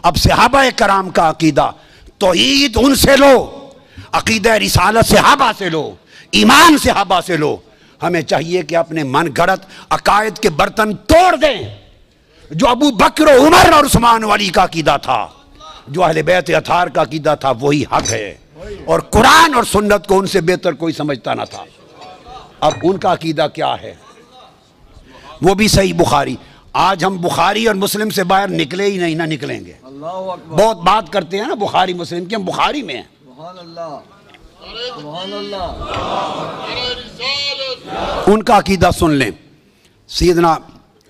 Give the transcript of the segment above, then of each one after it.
اب صحابہ کرام کا عقیدہ توحید ان سے لو، عقیدہ رسالت صحابہ سے لو، ایمان صحابہ سے لو۔ ہمیں چاہیے کہ اپنے من گھڑت عقائد کے برتن توڑ دیں۔ جو ابو بکر و عمر اور عثمان و علی کا عقیدہ تھا، جو اہل بیت اطہار کا عقیدہ تھا، وہی حق ہے، اور قرآن اور سنت کو ان سے بہتر کوئی سمجھتا نہ تھا۔ اب ان کا عقیدہ کیا ہے؟ وہ بھی صحیح بخاری۔ آج ہم بخاری اور مسلم سے باہر نکلے ہی نہیں، نہ نکلیں گے۔ بہت بات کرتے ہیں نا بخاری مسلم کی، ہم بخاری میں ہیں۔ ان کا عقیدہ سن لیں۔ سیدنا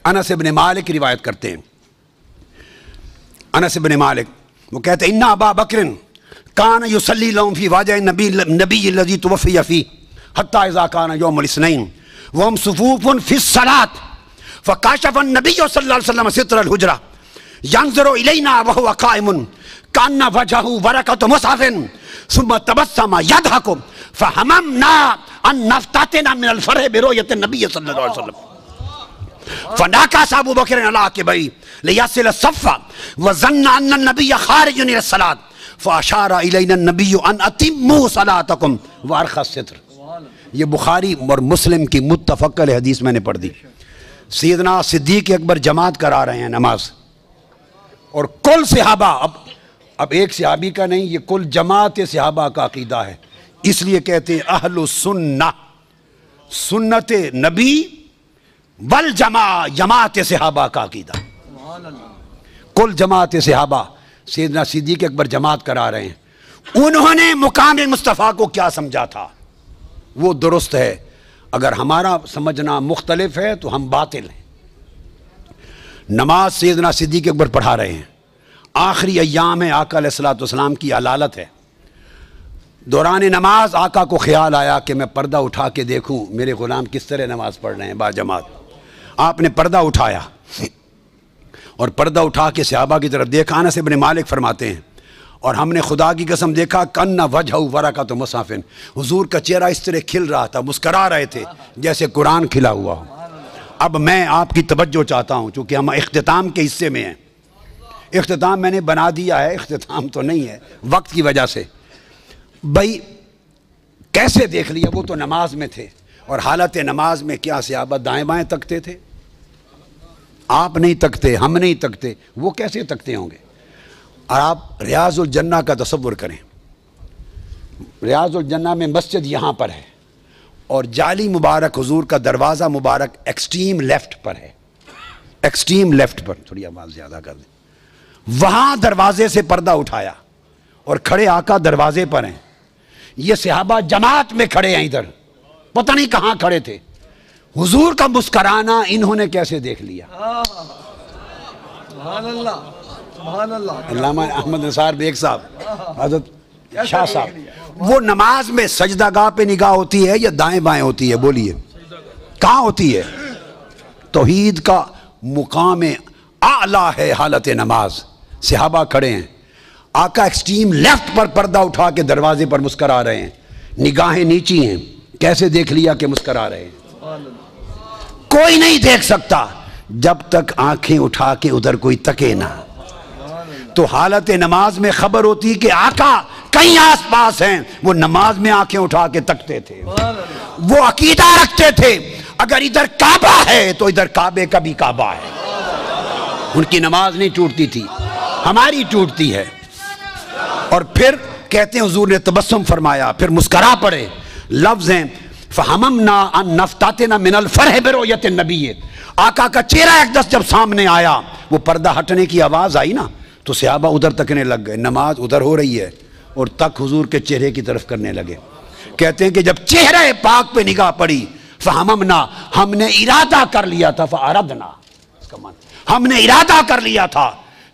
انس بن مالک روایت کرتے ہیں، انس بن مالک وہ کہتے ہیں ان ابا بکر کان یصلی لهم فی واجہ النبی الذی توفی فیہ حتی اذا کان یوم الاثنین وهم صفوف فی الصلاۃ فکاشف النبی صلی اللہ علیہ وسلم ستر الحجرہ ينظر الینا وهو قائم کان وجهه ورقۃ مصحف ثم تبسم يضحك فهممنا ان نفتتن من الفرح برؤیت النبی صلی اللہ علیہ وسلم فناکس ابو بکر علی عقبیہ لیصل الصف وظن ان النبی خارج الى الصلاۃ فاشار الینا النبی ان اتموا صلاتکم وارخى الستر۔ یہ بخاری اور مسلم کی متفق علیہ حدیث میں نے پڑھ دی۔ سیدنا صدیق اکبر جماعت کرا رہے ہیں نماز، اور کل صحابہ، اب ایک صحابی کا نہیں، یہ کل جماعت صحابہ کا عقیدہ ہے۔ اس لیے کہتے ہیں اہل السنہ، سنت نبی والجماع، جماعت صحابہ کا عقیدہ۔ کل جماعت صحابہ سیدنا صدیق اکبر جماعت کرا رہے ہیں۔ انہوں نے مقام مصطفیٰ کو کیا سمجھا تھا وہ درست ہے، اگر ہمارا سمجھنا مختلف ہے تو ہم باطل ہیں۔ نماز سیدنا صدیق اکبر پڑھا رہے ہیں، آخری ایام ہے، آقا علیہ السلام کی علالت ہے۔ دوران نماز آقا کو خیال آیا کہ میں پردہ اٹھا کے دیکھوں میرے غلام کس طرح نماز پڑھ رہے ہیں با جماعت۔ آپ نے پردہ اٹھایا اور پردہ اٹھا کے صحابہ کی طرف دیکھا۔ انس بن مالک فرماتے ہیں اور ہم نے خدا کی قسم دیکھا کن وجہ ورقۃ مصحف، حضور کا چہرہ اس طرح کھل رہا تھا، مسکرا رہے تھے جیسے قرآن کھلا ہوا ہو۔ اب میں آپ کی توجہ چاہتا ہوں، چونکہ ہم اختتام کے حصے میں ہیں۔ اختتام میں نے بنا دیا ہے، اختتام تو نہیں ہے وقت کی وجہ سے۔ بھائی کیسے دیکھ لیا؟ وہ تو نماز میں تھے، اور حالت نماز میں کیا صحابہ دائیں بائیں تکتے تھے؟ آپ نہیں تکتے، ہم نہیں تکتے، وہ کیسے تکتے ہوں گے؟ اور آپ ریاض الجنہ کا تصور کریں، ریاض الجنہ میں مسجد یہاں پر ہے، اور جالی مبارک حضور کا دروازہ مبارک ایکسٹریم لیفٹ پر ہے، ایکسٹریم لیفٹ پر، تھوڑی آواز زیادہ کر دیں۔ وہاں دروازے سے پردہ اٹھایا اور کھڑے آقا دروازے پر ہیں، یہ صحابہ جماعت میں کھڑے ہیں، ادھر پتہ نہیں کہاں کھڑے تھے۔ حضور کا مسکرانا انہوں نے کیسے دیکھ لیا؟ سبحان اللہ، سبحان اللہ۔ علامہ احمد نثار بیگ صاحب، حضرت شاہ صاحب، وہ نماز میں سجدہ گاہ پہ نگاہ ہوتی ہے یا دائیں بائیں ہوتی ہے؟ بولیے کہاں ہوتی ہے؟ توحید کا مقام اعلیٰ ہے حالت نماز۔ صحابہ کھڑے ہیں، آقا ایکسٹریم لیفٹ پر پردہ اٹھا کے دروازے پر مسکرا رہے ہیں، نگاہیں نیچی ہیں، کیسے دیکھ لیا کہ مسکرا رہے ہیں؟ کوئی نہیں دیکھ سکتا جب تک آنکھیں اٹھا کے ادھر کوئی تکے نہ۔ تو حالت نماز میں خبر ہوتی کہ آقا کہیں آس پاس ہیں، وہ نماز میں آنکھیں اٹھا کے تکتے تھے، وہ عقیدہ رکھتے تھے اگر ادھر کعبہ ہے تو ادھر کعبے کا بھی کعبہ ہے۔ ان کی نماز نہیں ٹوٹتی تھی، ہماری ٹوٹتی ہے۔ اور پھر کہتے ہیں حضور نے تبسم فرمایا، پھر مسکرا پڑے، لفظ ہیں فَحَمَمْنَا أَن نَفْتَتِنَ مِنَ الْفَرْحِ بِرُؤْيَتِ النَّبِيِّ۔ آقا کا چہرہ اقدس جب سامنے آیا، وہ پردہ ہٹنے کی آواز آئی نا، تو صحابہ ادھر تکنے لگ گئے، نماز ادھر ہو رہی ہے اور تک حضور کے چہرے کی طرف کرنے لگے۔ کہتے ہیں کہ جب چہرہ پاک پہ نگاہ پڑی، فَحَمَمْنَا، ہم نے ارادہ کر لیا تھا، فَأَرَدْنَا، اس کا معنی ہم نے ارادہ کر لیا تھا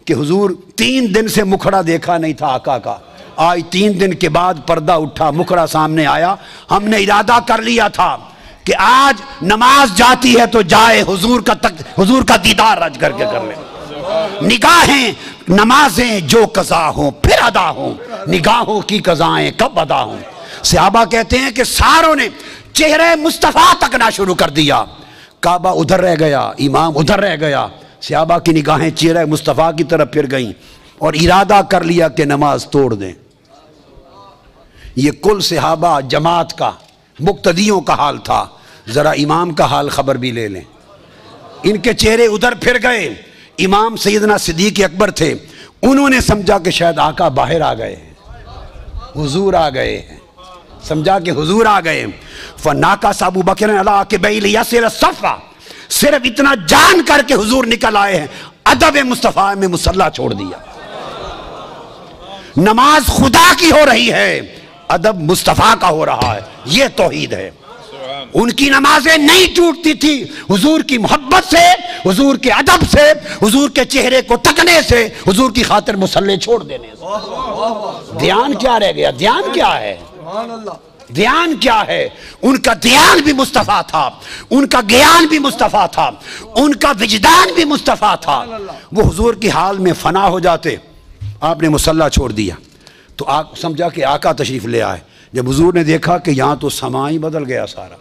کہ حضور 3 دن سے مکھڑا دیکھا نہیں تھا آقا کا، آج 3 دن کے بعد پردہ اٹھا، مکھڑا سامنے آیا، ہم نے ارادہ کر لیا تھا کہ آج نماز جاتی ہے تو جائے حضور کا دیدار رج کر کے کر لیں۔ نگاہیں نمازیں جو قضا ہوں پھر ادا ہوں، نگاہوں کی قضائیں کب ادا ہوں۔ صحابہ کہتے ہیں کہ ساروں نے چہرے مصطفیٰ تکنا شروع کر دیا، کعبہ ادھر رہ گیا، امام ادھر رہ گیا، صحابہ کی نگاہیں چہرہ مصطفیٰ کی طرف پھر گئیں۔ اور ارادہ کر لیا کہ نماز توڑ دیں. یہ کل صحابہ جماعت کا مقتدیوں کا حال تھا. ذرا امام کا حال خبر بھی لے لیں. ان کے چہرے ادھر پھر گئے. امام سیدنا صدیق اکبر تھے, انہوں نے سمجھا کہ شاید آقا باہر آ گئے ہیں, حضور آ گئے ہیں, سمجھا کہ حضور آ گئے. فناکس ابو بکر علی عقبیہ لیسر الصف, صرف اتنا جان کر کے حضور نکل آئے ہیں, ادب مصطفیٰ میں مصلی چھوڑ دیا. نماز خدا کی ہو رہی ہے, ادب مصطفیٰ کا ہو رہا ہے. یہ توحید ہے. ان کی نمازیں نہیں ٹوٹتی تھی حضور کی محبت سے, حضور کے ادب سے, حضور کے چہرے کو تکنے سے, حضور کی خاطر مصلی چھوڑ دینے سے. دھیان کیا رہ گیا؟ دھیان کیا ہے؟ دھیان کیا ہے؟ ان کا دھیان بھی مصطفیٰ تھا, ان کا گیان بھی مصطفیٰ تھا, ان کا وجدان بھی مصطفیٰ تھا. وہ حضور کی حال میں فنا ہو جاتے, آپ نے مصلی چھوڑ دیا تو آپ سمجھا کہ آقا تشریف لے آئے. جب حضور نے دیکھا کہ یہاں تو سما ہی بدل گیا, سارا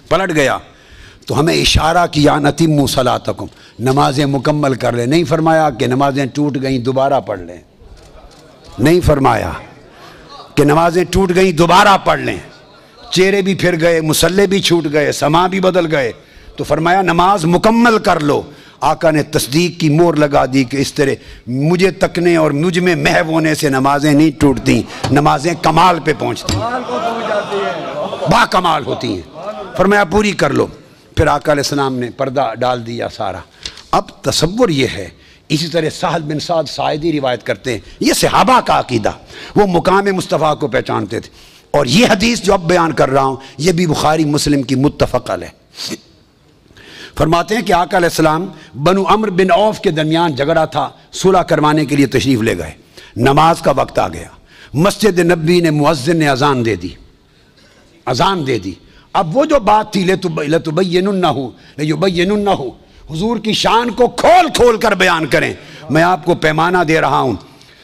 پلٹ گیا, تو ہمیں اشارہ کیا نتموا صلاتکم, نمازیں مکمل کر لیں. نہیں فرمایا کہ نمازیں ٹوٹ گئیں دوبارہ پڑھ لیں, نہیں فرمایا کہ نمازیں ٹوٹ گئیں دوبارہ پڑھ لیں. چہرے بھی پھر گئے, مصلی بھی چھوٹ گئے, سما بھی بدل گئے, تو فرمایا نماز مکمل کر لو. آقا نے تصدیق کی مور لگا دی کہ اس طرح مجھے تکنے اور مجھ میں محو ہونے سے نمازیں نہیں ٹوٹتی, نمازیں کمال پہ پہنچتی ہیں, با کمال ہوتی ہیں. فرمایا پوری کر لو. پھر آقا علیہ السلام نے پردہ ڈال دیا سارا. اب تصور یہ ہے, اسی طرح سہل بن سعد ساعدی روایت کرتے ہیں, یہ صحابہ کا عقیدہ, وہ مقام مصطفیٰ کو پہچانتے تھے. اور یہ حدیث جو اب بیان کر رہا ہوں یہ بھی بخاری مسلم کی متفق علیہ. فرماتے ہیں کہ آقا علیہ السلام بنو عمر بن عوف کے درمیان جھگڑا تھا, صلح کروانے کے لیے تشریف لے گئے. نماز کا وقت آ گیا, مسجد نبی نے مؤذن نے اذان دے دی, اذان دے دی. اب وہ جو بات تھی لَتُبَيِّنُنَّهُ لَيُبَيِّنُنَّهُ, حضور کی شان کو کھول کھول کر بیان کریں. میں آپ کو پیمانہ دے رہا ہوں,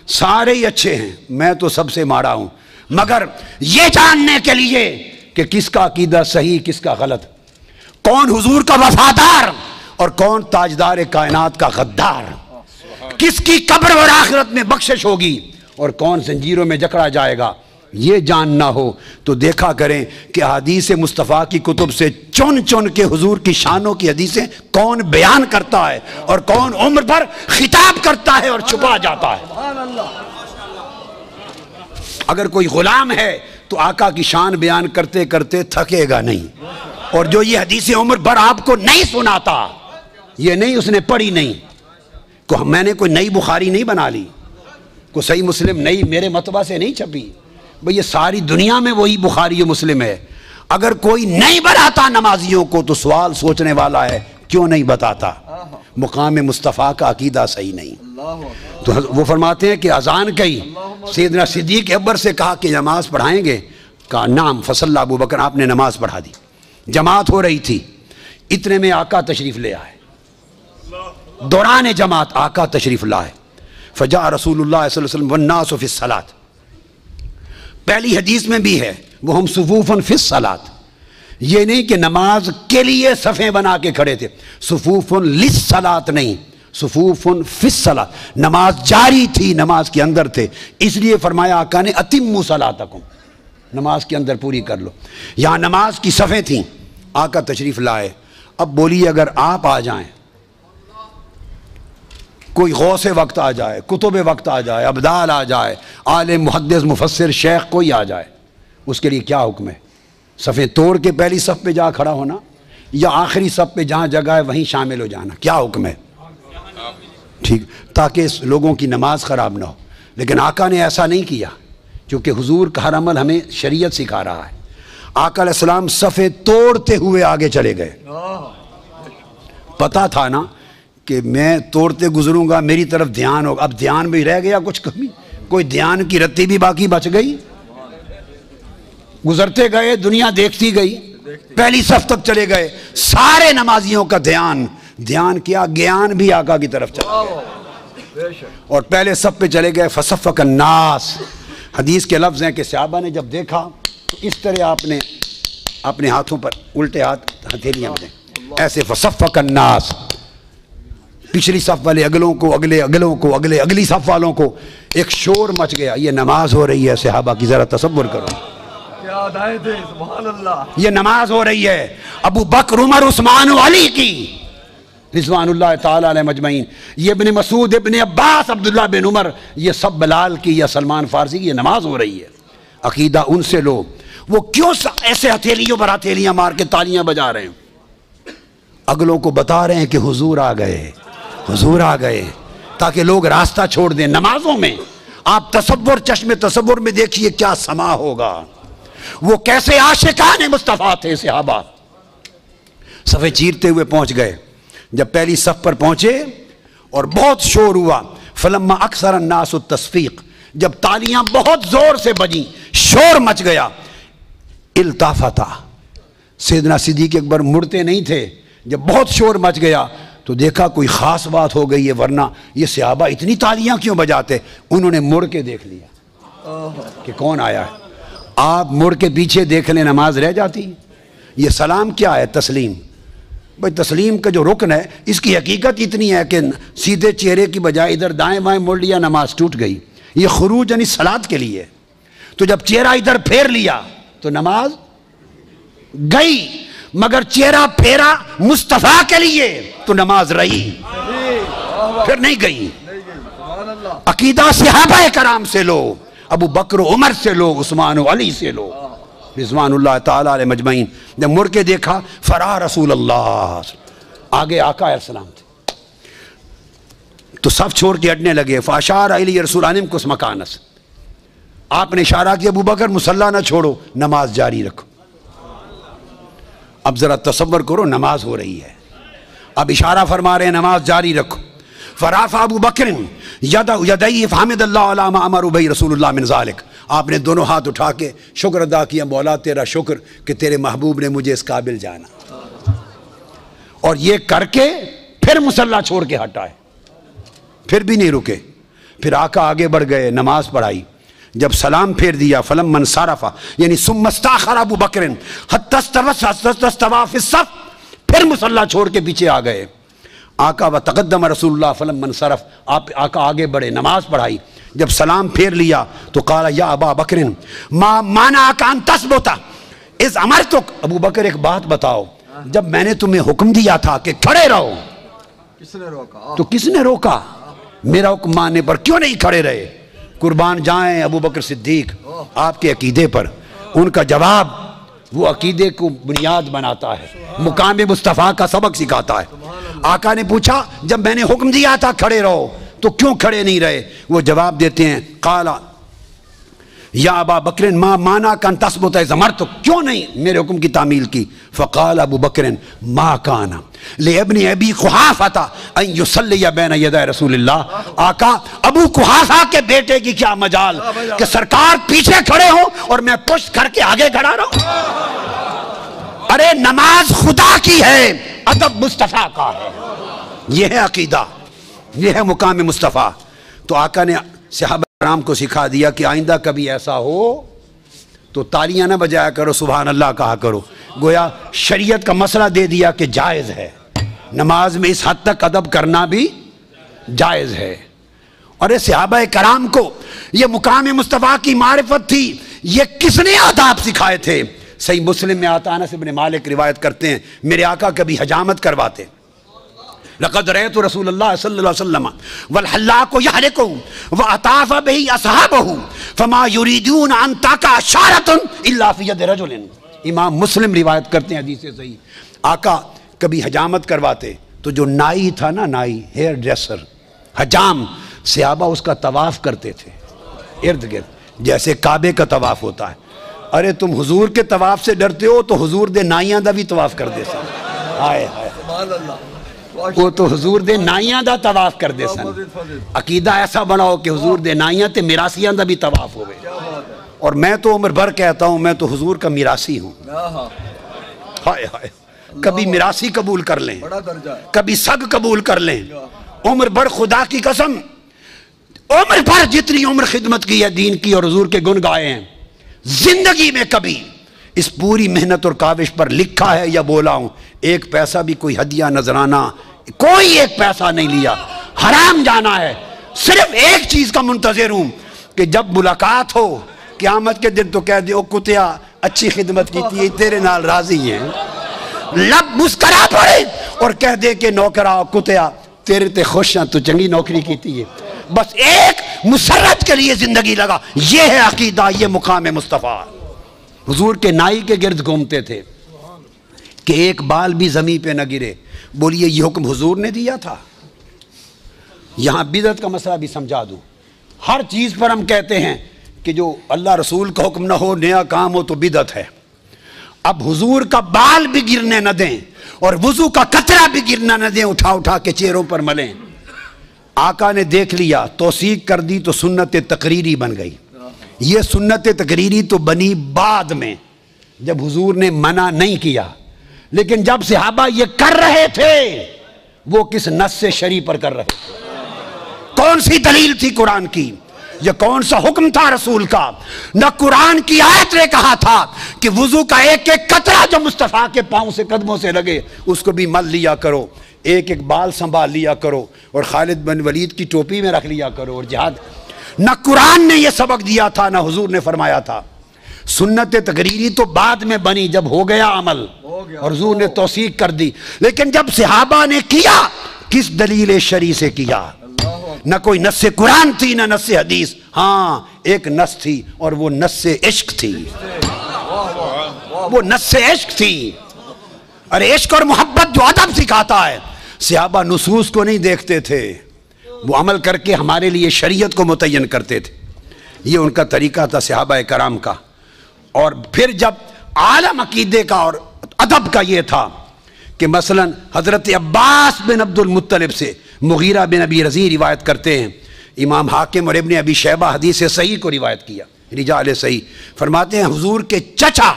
سارے ہی اچھے ہیں, میں تو سب سے ماڑا ہوں, مگر یہ جاننے کے لیے کہ کس کا عقیدہ صحیح کس کا غلط, کون حضور کا وفادار اور کون تاجدار کائنات کا غدار, کس کی قبر اور آخرت میں بخشش ہوگی اور کون زنجیروں میں جکڑا جائے گا, یہ جاننا ہو تو دیکھا کریں کہ حدیث مصطفیٰ کی کتب سے چن چن کے حضور کی شانوں کی حدیثیں کون بیان کرتا ہے اور کون عمر پر خطاب کرتا ہے اور چھپا جاتا ہے. اگر کوئی غلام ہے تو آقا کی شان بیان کرتے کرتے تھکے گا نہیں, اور جو یہ حدیث عمر پر آپ کو نہیں سناتا, یہ نہیں اس نے پڑھی نہیں, کو میں نے کوئی نئی بخاری نہیں بنا لی, کوئی صحیح مسلم نئی میرے مطبع سے نہیں چھپی, بھئی یہ ساری دنیا میں وہی بخاری و مسلم ہے. اگر کوئی نہیں بتاتا نمازیوں کو تو سوال سوچنے والا ہے کیوں نہیں بتاتا, مقام مصطفیٰ کا عقیدہ صحیح نہیں. تو وہ فرماتے ہیں کہ اذان کہی, سیدنا صدیق اکبر سے کہا کہ نماز پڑھائیں گے, کہا نام, فصلی ابو بکر, آپ نے نماز پڑھا دی. جماعت ہو رہی تھی, اتنے میں آقا تشریف لے آئے, دوران جماعت آقا تشریف لائے. فجاء رسول اللہ صلی اللہ علیہ وسلم والناس فی الصلاۃ, پہلی حدیث میں بھی ہے وہ ہم صفوفاً فی الصلاۃ, یہ نہیں کہ نماز کے لیے صفیں بنا کے کھڑے تھے, صفوفاً للصلاۃ نہیں, صفوفاً فی الصلاۃ, نماز جاری تھی, نماز کے اندر تھے, اس لیے فرمایا آقا نے اتموا صلاتکم, نماز کے اندر پوری کر لو. یہاں نماز کی صفیں تھیں, آقا تشریف لائے. اب بولیے اگر آپ آ جائیں, کوئی غوث وقت آ جائے, کتب وقت آ جائے, ابدال آ جائے, عالم محدث مفسر شیخ کوئی آ جائے, اس کے لیے کیا حکم ہے؟ صفیں توڑ کے پہلی صف پہ جا کھڑا ہونا یا آخری صف پہ جہاں جگہ ہے وہیں شامل ہو جانا, کیا حکم ہے؟ ٹھیک, تاکہ لوگوں کی نماز خراب نہ ہو. لیکن آقا نے ایسا نہیں کیا, کیونکہ حضور کا ہر عمل ہمیں شریعت سکھا رہا ہے. آقا علیہ السلام صفیں توڑتے ہوئے آگے چلے گئے. پتا تھا نا کہ میں توڑتے گزروں گا, میری طرف دھیان ہوگا. اب دھیان بھی رہ گیا کچھ کمی, کوئی دھیان کی رتی بھی باقی بچ گئی, گزرتے گئے, دنیا دیکھتی گئی, پہلی صف تک چلے گئے, سارے نمازیوں کا دھیان کیا, گیان بھی آقا کی طرف چلا گیا اور پہلے صف پہ چلے گئے. فصفق الناس, حدیث کے لفظ ہیں کہ صحابہ نے جب دیکھا تو اس طرح آپ نے اپنے ہاتھوں پر الٹے ہاتھ ہتھیلیاں دیں ایسے, فصفق الناس, پچھلی صف والے اگلوں کو اگلوں کو اگلی صف والوں کو ایک شور مچ گیا. یہ نماز ہو رہی ہے صحابہ کی, ذرا تصور کرو, کیا ہدایت ہے, سبحان اللہ. یہ نماز ہو رہی ہے ابو بکر عمر عثمان و علی کی رضوان اللہ تعالیٰ علیہ مجمعین. یہ ابن مسعود, ابن عباس, عبداللہ بن عمر, یہ سب بلال کی یا سلمان فارسی کی, یہ نماز ہو رہی ہے. عقیدہ ان سے لو. وہ کیوں ایسے ہتھیلیوں پر ہتھیلیاں مار کے تالیاں بجا رہے ہیں؟ اگلوں کو بتا رہے ہیں کہ حضور آ گئے, حضور آ گئے, تاکہ لوگ راستہ چھوڑ دیں. نمازوں میں آپ تصور, چشم تصور میں دیکھیے کیا سما ہوگا. وہ کیسے عاشقان مصطفیٰ تھے صحابہ. صفیں چیرتے ہوئے پہنچ گئے. جب پہلی صف پر پہنچے اور بہت شور ہوا, فلما اکثر الناس التصفیق, جب تالیاں بہت زور سے بجیں, شور مچ گیا, التفتا, سیدنا صدیق اکبر مڑتے نہیں تھے. جب بہت شور مچ گیا تو دیکھا کوئی خاص بات ہو گئی ہے, ورنہ یہ صحابہ اتنی تالیاں کیوں بجاتے. انہوں نے مڑ کے دیکھ لیا کہ کون آیا ہے. آپ مڑ کے پیچھے دیکھ لیں, نماز رہ جاتی. یہ سلام کیا ہے؟ تسلیم. بھائی تسلیم کا جو رکن ہے, اس کی حقیقت اتنی ہے کہ سیدھے چہرے کی بجائے ادھر دائیں بائیں مڑ لیا, نماز ٹوٹ گئی. یہ خروج یعنی صلاۃ کے لیے. تو جب چہرہ ادھر پھیر لیا تو نماز گئی, مگر چہرہ پھیرا مصطفیٰ کے لیے تو نماز رہی, پھر نہیں گئی. عقیدہ صحابہ کرام سے لو, ابو بکر و عمر سے لو, عثمان و علی سے لو رضوان اللہ تعالیٰ علیہ مجمعین. جب مڑ کے دیکھا, فرا رسول اللہ, آگے آقا علیہ السلام تھے. تو صف چھوڑ کے ہٹنے لگے. فاشار علی رسول عنم کس مکانس, آپ نے اشارہ کیا ابو بکر مصلی نہ چھوڑو, نماز جاری رکھو. اب ذرا تصور کرو, نماز ہو رہی ہے, اب اشارہ فرما رہے ہیں نماز جاری رکھو. فرافع ابو بکر یدئی فحمد اللہ علی ما امر بہ رسول اللہ من ذالک, آپ نے دونوں ہاتھ اٹھا کے شکر ادا کیا, مولا تیرا شکر کہ تیرے محبوب نے مجھے اس قابل جانا. اور یہ کر کے پھر مصلی چھوڑ کے ہٹائے, پھر بھی نہیں رکے. پھر آقا آگے بڑھ گئے, نماز پڑھائی. جب سلام پھیر دیا, فلم من صرفا یعنی ثم استاخر ابو بکر حتی استوى فی الصف, پھر مصلی چھوڑ کے پیچھے آ گئے. آقا و تقدم رسول اللہ فلم من صرف, آپ آقا آگے بڑھے, نماز پڑھائی. جب سلام پھیر لیا تو قال یا ابا بکر ما منعک ان تثبت اذ امرتک, ابو بکر ایک بات بتاؤ, جب میں نے تمہیں حکم دیا تھا کہ کھڑے رہو, کس نے روکا؟ تو کس نے روکا؟ میرا حکم ماننے پر کیوں نہیں کھڑے رہے؟ قربان جائیں ابو بکر صدیق آپ کے عقیدے پر. ان کا جواب وہ عقیدے کو بنیاد بناتا ہے, مقام مصطفیٰ کا سبق سکھاتا ہے. آقا نے پوچھا جب میں نے حکم دیا تھا کھڑے رہو تو کیوں کھڑے نہیں رہے؟ وہ جواب دیتے ہیں, قال یا ابا بکر ما منعک ان تثبت اذ امرتک, کیوں نہیں میرے حکم کی تعمیل کی؟ فقال ابو بکر ما کان لابن ابی قحافہ ان یصلی بین یدی رسول اللہ, آقا ابو قحافہ کے بیٹے کی کیا مجال کہ سرکار پیچھے کھڑے ہوں اور میں پشت کر کے آگے کھڑا رہوں. ارے نماز خدا کی ہے, ادب مصطفیٰ کا ہے. یہ ہے عقیدہ, یہ ہے مقام مصطفیٰ. تو آقا نے صحابہ کرام کو سکھا دیا کہ آئندہ کبھی ایسا ہو تو تالیاں نہ بجایا کرو, سبحان اللہ کہا کرو. گویا شریعت کا مسئلہ دے دیا کہ جائز ہے, نماز میں اس حد تک ادب کرنا بھی جائز ہے. اور یہ صحابہ کرام کو یہ مقام مصطفیٰ کی معرفت تھی. یہ کس نے آداب سکھائے تھے؟ صحیح مسلم میں آتا, انس بن مالک روایت کرتے ہیں, میرے آقا کبھی حجامت کرواتے. لقد رأيت رسول اللہ صلی اللہ علیہ وسلم والحلاق يحلق وأطاف به أصحابه فما يريدون أن تقع شعرة إلا في يد رجل. امام مسلم روایت کرتے ہیں حدیث صحیح. آقا کبھی حجامت کرواتے تو جو نائی تھا نا, نائی ہیئر ڈریسر, حجام, صحابہ اس کا طواف کرتے تھے ارد گرد, جیسے کعبے کا طواف ہوتا ہے. ارے تم حضور کے طواف سے ڈرتے ہو تو حضور دے نائیاں دا بھی طواف کر دے سن. ہائے ہائے, سبحان اللہ. وہ تو حضور دے نائیاں دا طواف کر دے سن. عقیدہ ایسا بناؤ کہ حضور دے نائیاں تے میراسیاں دا بھی طواف ہوئے. اور میں تو عمر بھر کہتا ہوں میں تو حضور کا میراسی ہوں. ہائے ہائے, کبھی میراسی قبول کر لیں, کبھی سگ قبول کر لیں. عمر بھر خدا کی قسم, عمر بھر جتنی عمر خدمت کی ہے دین کی اور حضور کے گن گائے ہیں, زندگی میں کبھی اس پوری محنت اور کاوش پر لکھا ہے یا بولا ہوں ایک پیسہ بھی کوئی ہدیہ نذرانہ کوئی ایک پیسہ نہیں لیا. حرام جانا ہے. صرف ایک چیز کا منتظر ہوں کہ جب ملاقات ہو قیامت کے دن تو کہہ دے او کتیا اچھی خدمت کی تھی تیرے نال راضی ہیں. لب مسکرا پڑے اور کہہ دے کہ نوکرا کتیا تیرے تے خوش ہیں تو چنگی نوکری کیتی ہے. بس ایک مسرت کے لیے زندگی لگا. یہ ہے عقیدہ, یہ مقام مصطفیٰ. حضور کے نائی کے گرد گھومتے تھے کہ ایک بال بھی زمین پہ نہ گرے. بولیے یہ حکم حضور نے دیا تھا؟ یہاں بدعت کا مسئلہ بھی سمجھا دوں. ہر چیز پر ہم کہتے ہیں کہ جو اللہ رسول کا حکم نہ ہو, نیا کام ہو تو بدعت ہے. اب حضور کا بال بھی گرنے نہ دیں اور وضو کا قطرہ بھی گرنا نہ دیں, اٹھا اٹھا کے چہروں پر ملیں. آقا نے دیکھ لیا, توثیق کر دی تو سنت تقریری بن گئی. یہ سنت تقریری تو بنی بعد میں جب حضور نے منع نہیں کیا. لیکن جب صحابہ یہ کر رہے تھے وہ کس نص شرعی پر کر رہے تھے؟ کون سی دلیل تھی قرآن کی؟ یہ کون سا حکم تھا رسول کا؟ نہ قرآن کی آیت نے کہا تھا کہ وضو کا ایک ایک قطرہ جو مصطفیٰ کے پاؤں سے قدموں سے لگے اس کو بھی مل لیا کرو, ایک ایک بال سنبھال لیا کرو اور خالد بن ولید کی ٹوپی میں رکھ لیا کرو اور جہاد. نہ قرآن نے یہ سبق دیا تھا نہ حضور نے فرمایا تھا. سنت تقریری تو بعد میں بنی جب ہو گیا عمل اور حضور نے توثیق کر دی. لیکن جب صحابہ نے کیا کس دلیل شرعی سے کیا؟ نہ کوئی نص قرآن تھی نہ نص حدیث. ہاں ایک نص تھی اور وہ نص عشق تھی. وہ نص عشق تھی. ارے عشق اور محبت جو ادب سکھاتا ہے. صحابہ نصوص کو نہیں دیکھتے تھے, وہ عمل کر کے ہمارے لیے شریعت کو متعین کرتے تھے. یہ ان کا طریقہ تھا صحابہ کرام کا. اور پھر جب عالم عقیدے کا اور ادب کا یہ تھا کہ مثلا حضرت عباس بن عبد المطلب سے مغیرہ بن ابی رضی روایت کرتے ہیں. امام حاکم اور ابن ابی شیبہ حدیث صحیح کو روایت کیا, رجال صحیح. فرماتے ہیں حضور کے چچا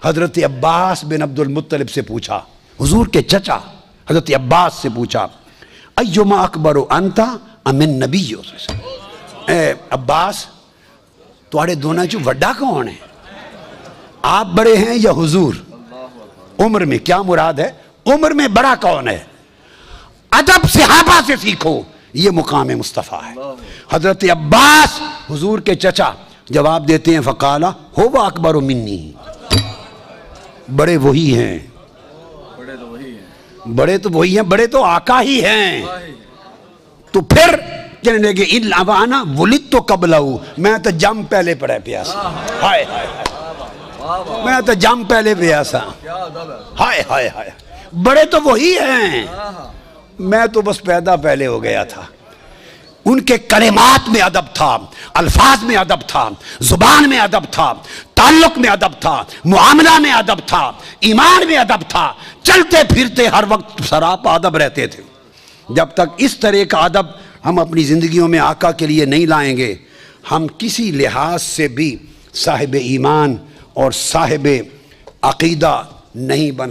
حضرت عباس بن عبد المطلب سے پوچھا, حضور کے چچا حضرت عباس سے پوچھا ایما اکبر انتا ام النبی, اے عباس تواڑے دونوں چو وڈا کون ہے, آپ بڑے ہیں یا حضور؟ عمر میں کیا مراد ہے؟ عمر میں بڑا کون ہے؟ ادب صحابہ سے سیکھو, یہ مقام مصطفیٰ ہے. حضرت عباس حضور کے چچا جواب دیتے ہیں فقالا ہوا اکبر منی, بڑے وہی ہیں, بڑے تو وہی ہیں, بڑے تو آقا ہی ہیں. تو پھر کہنے لگے انا ولدت قبلہ, میں تو جم پہلے پڑے پیاسا. ہائے ہائے میں تو جم پہلے پیاسا. ہائے ہائے ہائے, بڑے تو وہی ہیں, میں تو بس پیدا پہلے ہو گیا تھا. ان کے کلمات میں ادب تھا, الفاظ میں ادب تھا, زبان میں ادب تھا, تعلق میں ادب تھا, معاملہ میں ادب تھا, ایمان میں ادب تھا. چلتے پھرتے ہر وقت سراپا ادب رہتے تھے. جب تک اس طرح کا ادب ہم اپنی زندگیوں میں آقا کے لیے نہیں لائیں گے ہم کسی لحاظ سے بھی صاحب ایمان اور صاحب عقیدہ نہیں بن